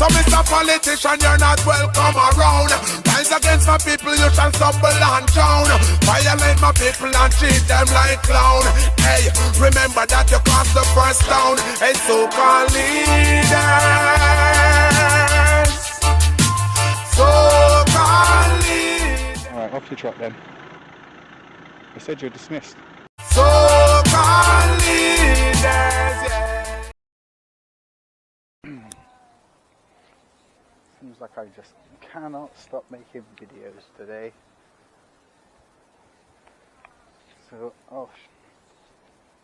So Mr. Politician, you're not welcome around. Rise against my people, you shall stumble and drown. Violate my people and treat them like clown. Hey, remember that you crossed the first down. Hey, so-called leaders. So-called leaders. Alright, off your trot then. I said you're dismissed. So-called leaders, yeah. Seems like I just cannot stop making videos today. So,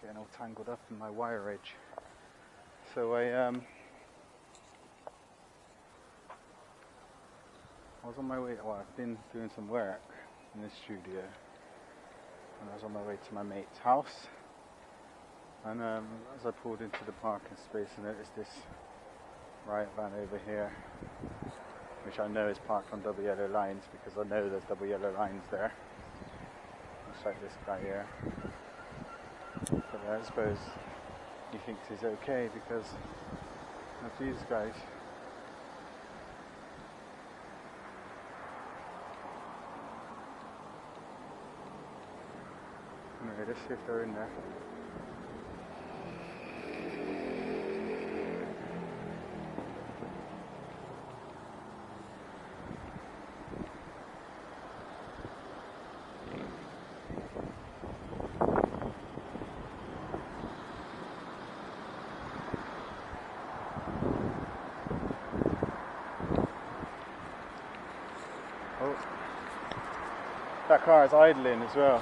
getting all tangled up in my wire edge. So I was on my way, well, I've been doing some work in this studio, and I was on my way to my mate's house, and as I pulled into the parking space, I noticed this riot van over here, which I know is parked on double yellow lines because I know there's double yellow lines there. Looks like this guy here. But I suppose he thinks he's okay because of these guys. Anyway, let's see if they're in there. Oh, that car is idling as well.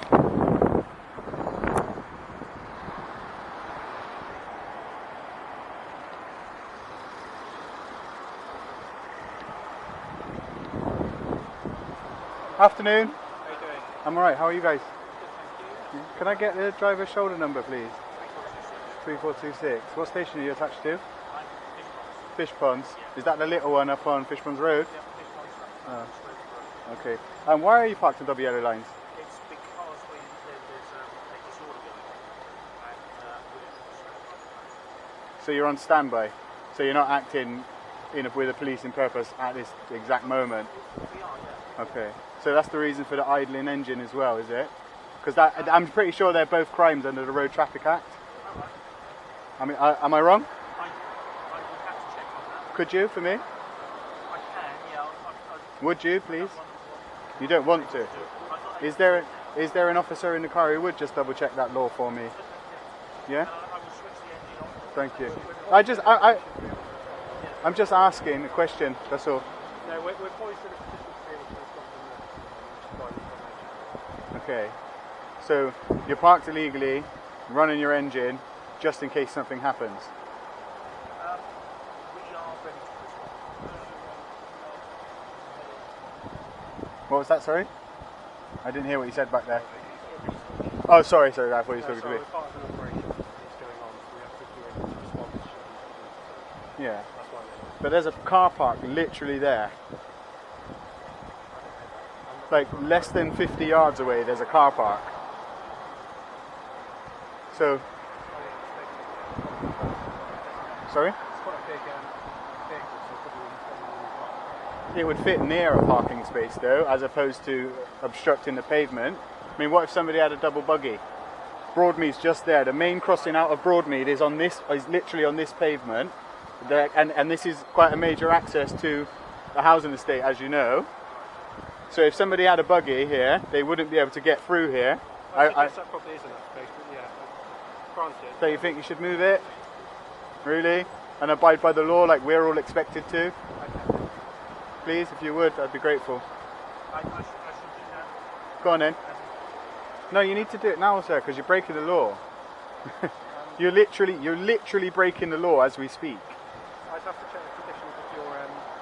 Afternoon. How are you doing? I'm alright, how are you guys? Good, thank you. Can I get the driver's shoulder number, please? 3426. What station are you attached to? Fish Ponds. Is that the little one up on Fish Ponds Road? Yeah, Fish Ponds Oh. Road. Okay. And why are you parked on double yellow lines? It's because there's a disorder going on, and we don't know. So you're on standby. So you're not acting with a policing purpose at this exact moment. We are, yeah. Okay. So that's the reason for the idling engine as well, is it? Because I'm pretty sure they're both crimes under the Road Traffic Act. All right. I mean, am I wrong? I would have to check on that. Could you, for me? I can, yeah. Would you, please? You don't want to? Is there an officer in the car who would just double check that law for me? Yeah? I will switch the engine off. Thank you. I'm just asking a question, that's all. No, we're probably sort of positioned to be able to stop them. Okay. So you're parked illegally, running your engine, just in case something happens. We are ready to respond. What was that, sorry? I didn't hear what you said back there. Oh, sorry, I thought you were talking to me. We're part of an operation that's going on, so we have to be able to respond to shit. Yeah. That's why But there's a car park literally there. Like less than 50 yards away, there's a car park. So, sorry? It's quite a big vehicle, so probably It would fit near a parking space though, as opposed to obstructing the pavement. I mean, what if somebody had a double buggy? Broadmead's just there. The main crossing out of Broadmead is literally on this pavement. And this is quite a major access to the housing estate, as you know. So if somebody had a buggy here, they wouldn't be able to get through here. I guess that probably is enough space, but yeah, granted. So you think you should move it? Really? And abide by the law like we're all expected to? Please, if you would, I'd be grateful. I should do that. Go on then. No, you need to do it now, sir, because you're breaking the law. You're literally breaking the law as we speak. I'd have to check the conditions of your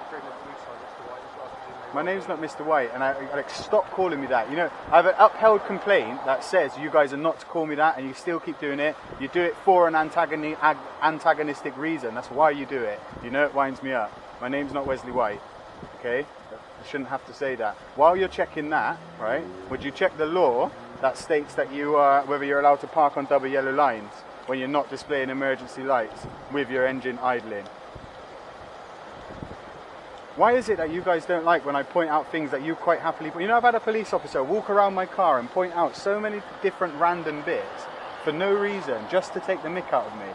agreement that you signed, Mr. White, as well. My name's not Mr. White, and stop calling me that. You know, I have an upheld complaint that says you guys are not to call me that, and you still keep doing it. You do it for an antagonistic reason. That's why you do it. You know, it winds me up. My name's not Wesley White. Okay, I shouldn't have to say that. While you're checking that, right? Would you check the law that states that whether you're allowed to park on double yellow lines when you're not displaying emergency lights with your engine idling? Why is it that you guys don't like when I point out things that you quite happily... You know, I've had a police officer walk around my car and point out so many different random bits for no reason, just to take the mick out of me.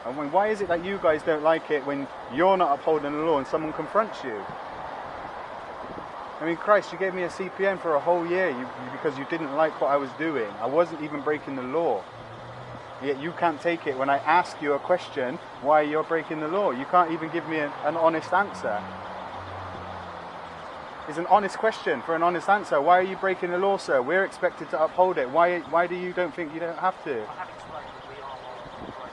And why is it that you guys don't like it when you're not upholding the law and someone confronts you? I mean, Christ, you gave me a CPN for a whole year because you didn't like what I was doing. I wasn't even breaking the law. Yet you can't take it when I ask you a question why you're breaking the law. You can't even give me an honest answer. It's an honest question for an honest answer. Why are you breaking the law, sir? We're expected to uphold it. Why do you don't think you don't have to? I have explained that we are on.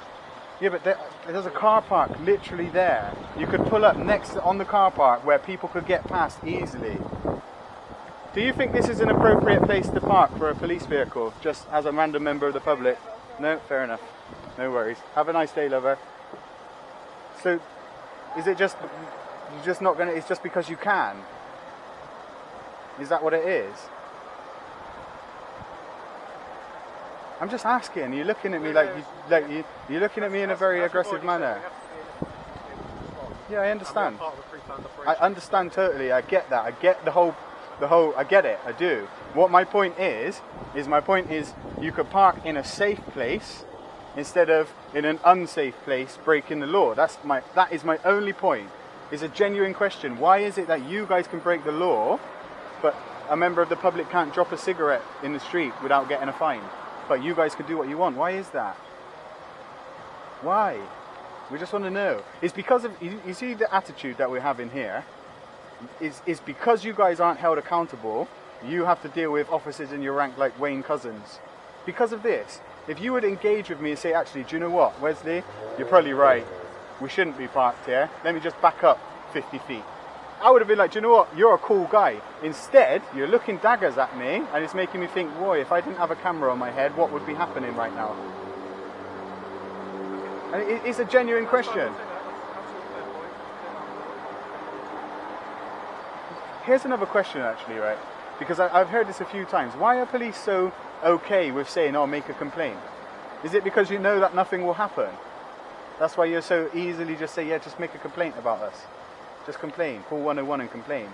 Yeah, but there's a car park literally there. You could pull up on the car park where people could get past easily. Do you think this is an appropriate place to park for a police vehicle, just as a random member of the public? No? Fair enough. No worries. Have a nice day, lover. So, is it just, you're just not going to, it's just because you can? Is that what it is? I'm just asking. You're looking at me you're looking at me in a very aggressive manner. Yeah, I understand. I understand totally. I get that. I get the whole. I get it. I do. What my point is you could park in a safe place instead of in an unsafe place breaking the law. That is my only point. It's a genuine question. Why is it that you guys can break the law, but a member of the public can't drop a cigarette in the street without getting a fine? But you guys can do what you want. Why is that? Why? We just want to know. It's because of, you see the attitude that we have in here, is because you guys aren't held accountable, you have to deal with officers in your rank like Wayne Couzens. Because of this, if you would engage with me and say, actually, do you know what, Wesley, you're probably right. We shouldn't be parked here. Let me just back up 50 feet. I would have been like, do you know what, you're a cool guy. Instead, you're looking daggers at me and it's making me think, boy, if I didn't have a camera on my head, what would be happening right now? And it's a genuine question. Here's another question actually, right? Because I've heard this a few times. Why are police so okay with saying, oh, make a complaint? Is it because you know that nothing will happen? That's why you're so easily just say, yeah, just make a complaint about us. Just complain. Call 101 and complain.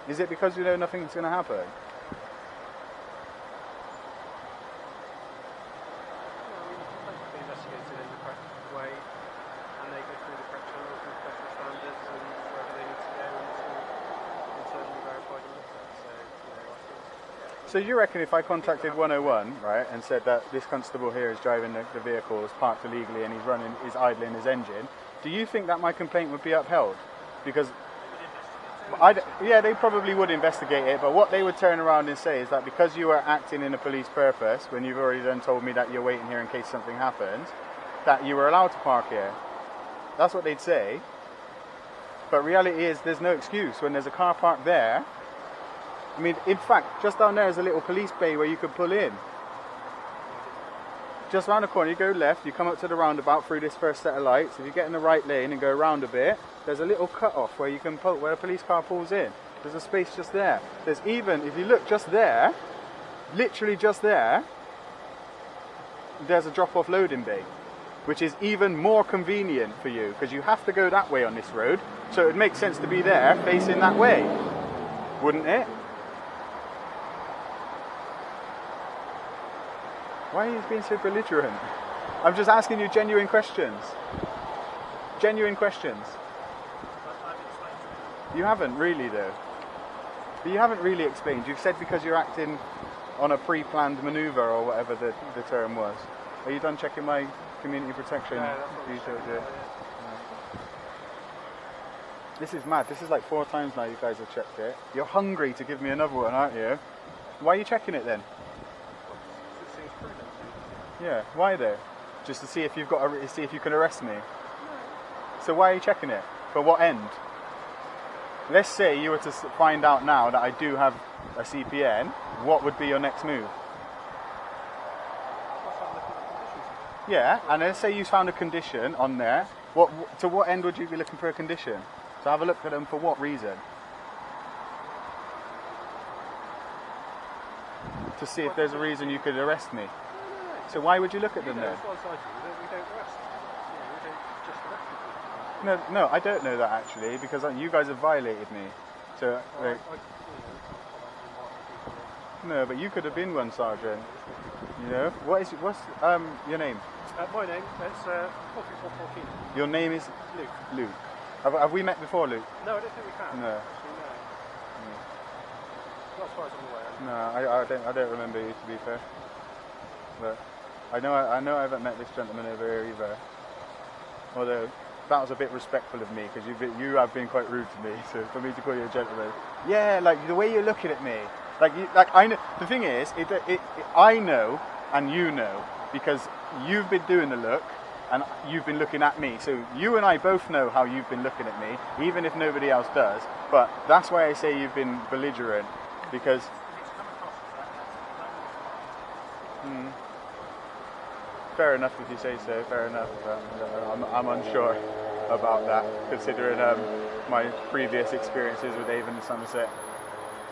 Is it because you know nothing's going to happen? So you reckon if I contacted 101, right, and said that this constable here is driving the vehicle, is parked illegally and he's idling his engine, do you think that my complaint would be upheld? Because, yeah, they probably would investigate it, but what they would turn around and say is that because you are acting in a police purpose, when you've already then told me that you're waiting here in case something happens, that you were allowed to park here. That's what they'd say. But reality is there's no excuse when there's a car park there. I mean, in fact, just down there is a little police bay where you could pull in. Just round the corner, you go left, you come up to the roundabout through this first set of lights. If you get in the right lane and go around a bit, there's a little cut-off where you can pull, where a police car pulls in. There's a space just there. There's even, if you look just there, literally just there, there's a drop-off loading bay, which is even more convenient for you because you have to go that way on this road. So it would make sense to be there facing that way, wouldn't it? Why are you being so belligerent? I'm just asking you genuine questions. Genuine questions. You haven't really though. But you haven't really explained. You've said because you're acting on a pre-planned manoeuvre or whatever the term was. Are you done checking my community protection details here? This is mad. This is like 4 times now you guys have checked it. You're hungry to give me another one, aren't you? Why are you checking it then? Yeah, why though? Just to see if you've got see if you can arrest me. No. So why are you checking it? For what end? Let's say you were to find out now that I do have a CPN. What would be your next move? Yeah, and let's say you found a condition on there. To what end would you be looking for a condition? To have a look at them for what reason? To see if there's a reason you could arrest me. So why would you look at them then? We don't arrest. We don't just arrest people. No, I don't know that actually, because you guys have violated me. So, like, no, but you could have been one, Sergeant. You know, what's your name? My name is 4414. Your name is Luke. Luke. Have we met before, Luke? No, I don't think we have. No. Actually, no. Not as far as I'm aware. No, I don't remember you, to be fair. But I know I haven't met this gentleman over here either. Although that was a bit respectful of me, because you have been quite rude to me. So for me to call you a gentleman, yeah, like the way you're looking at me, like I know. The thing is, I know and you know, because you've been doing the look and you've been looking at me. So you and I both know how you've been looking at me, even if nobody else does. But that's why I say you've been belligerent, because. Fair enough if you say so, fair enough. I'm unsure about that, considering my previous experiences with Avon and Somerset.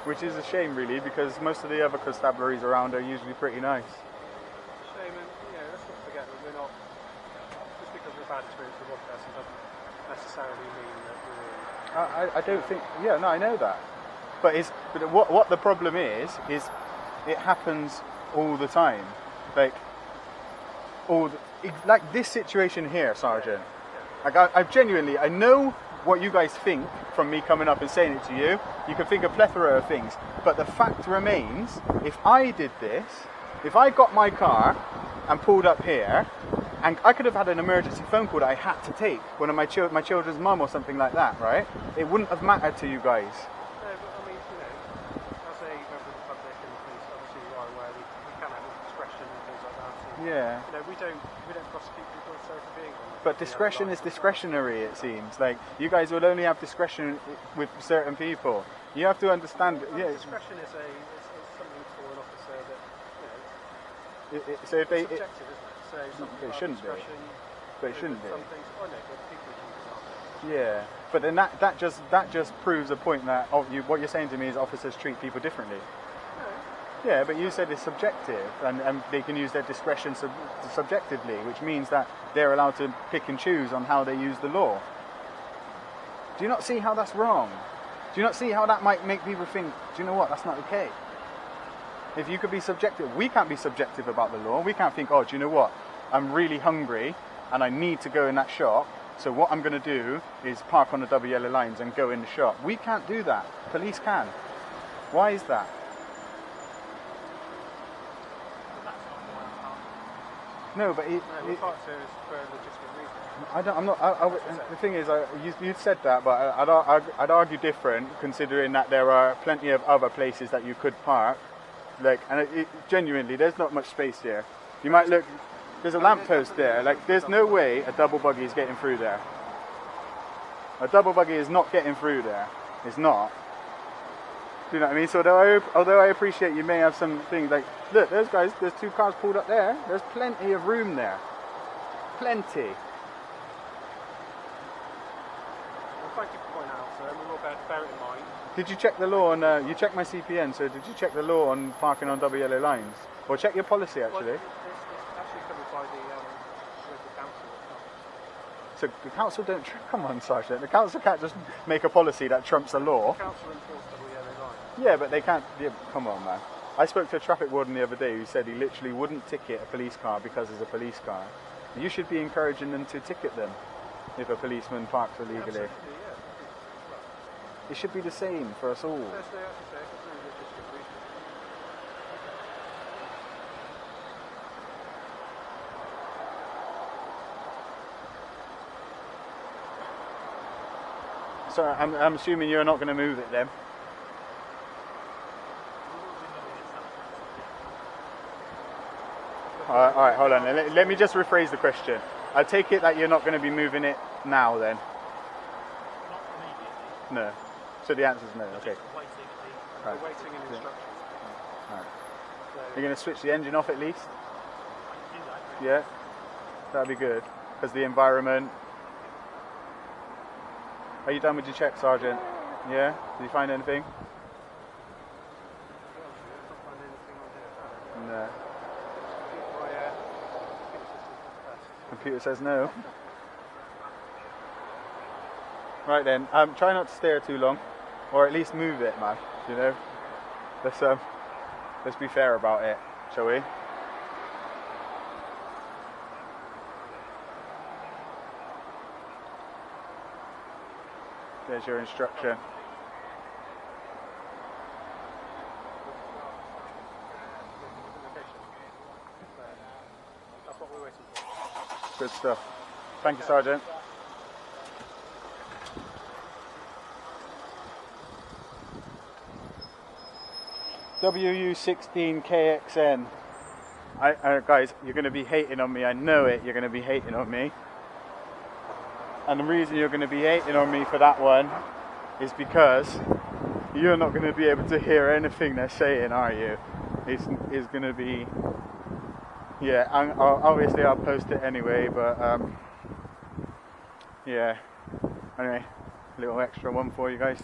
Which is a shame, really, because most of the other constabularies around are usually pretty nice. Shame, and let's not forget that we're not, just because we've had experience with one person doesn't necessarily mean that we're... I don't think, yeah, no, I know that. But what the problem is it happens all the time. Like this situation here, Sergeant. Like I genuinely, I know what you guys think from me coming up and saying it to you. You can think a plethora of things, but the fact remains, if I did this, if I got my car and pulled up here, and I could have had an emergency phone call that I had to take, one of my children's mum or something like that, right? It wouldn't have mattered to you guys. No, but I mean, as a member of the public and police, obviously you are aware we can have discretion and things like that. And, yeah. We don't prosecute people necessarily for being on. But discretion is discretionary, it seems. Like, you guys will only have discretion with certain people. You have to understand. Well, discretion is something for an officer that, so if they, subjective, isn't it? So it shouldn't be. But it shouldn't be. Some things, I know, but people use it. Yeah, but then that just proves a point that what you're saying to me is officers treat people differently. Yeah, but you said it's subjective, and they can use their discretion subjectively, which means that they're allowed to pick and choose on how they use the law. Do you not see how that's wrong? Do you not see how that might make people think, do you know what, that's not okay? If you could be subjective, we can't be subjective about the law. We can't think, oh, do you know what, I'm really hungry and I need to go in that shop, so what I'm going to do is park on the double yellow lines and go in the shop. We can't do that. Police can. Why is that? No, but part two is for a legitimate reason. I don't. I'm not. The thing is, you said that, but I'd argue different, considering that there are plenty of other places that you could park. Like, and genuinely, there's not much space here. You might look. There's a lamppost there. Like, there's no way a double buggy is getting through there. A double buggy is not getting through there. It's not. Do you know what I mean? So although I appreciate you may have some things like, look, there's two cars pulled up there. There's plenty of room there. Plenty. Well, thank you for pointing out, sir. We will bear it in mind. Did you check the law on, you checked my CPN, so did you check the law on parking on double yellow lines? Or check your policy, actually? Well, it's actually covered by the local council. So the council don't, come on, Sergeant, the council can't just make a policy that trumps the law. The council enforce double yellow lines. Yeah, but they can't, come on, man. I spoke to a traffic warden the other day who said he literally wouldn't ticket a police car because it's a police car. You should be encouraging them to ticket them if a policeman parks illegally. Absolutely, yeah. It should be the same for us all. Yes, they actually say it's a really legitimate reason. So I'm assuming you're not going to move it then? Alright, hold on. Let me just rephrase the question. I take it that you're not going to be moving it now then? Not immediately. No. So the answer is no, okay. We're waiting in instructions. Right. So, You're going to switch the engine off at least? Yeah? That'd be good. Because the environment... Are you done with your check, Sergeant? Yeah? Did you find anything? No. Computer says no. Right then, try not to stare too long, or at least move it, man. You know, let's be fair about it, shall we? There's your instruction. That's what we're waiting for. Good stuff. Thank you, Sergeant. WU16KXN. Guys, you're going to be hating on me. I know it. You're going to be hating on me. And the reason you're going to be hating on me for that one is because you're not going to be able to hear anything they're saying, are you? It's going to be... Yeah, obviously I'll post it anyway, but yeah. Anyway, a little extra one for you guys.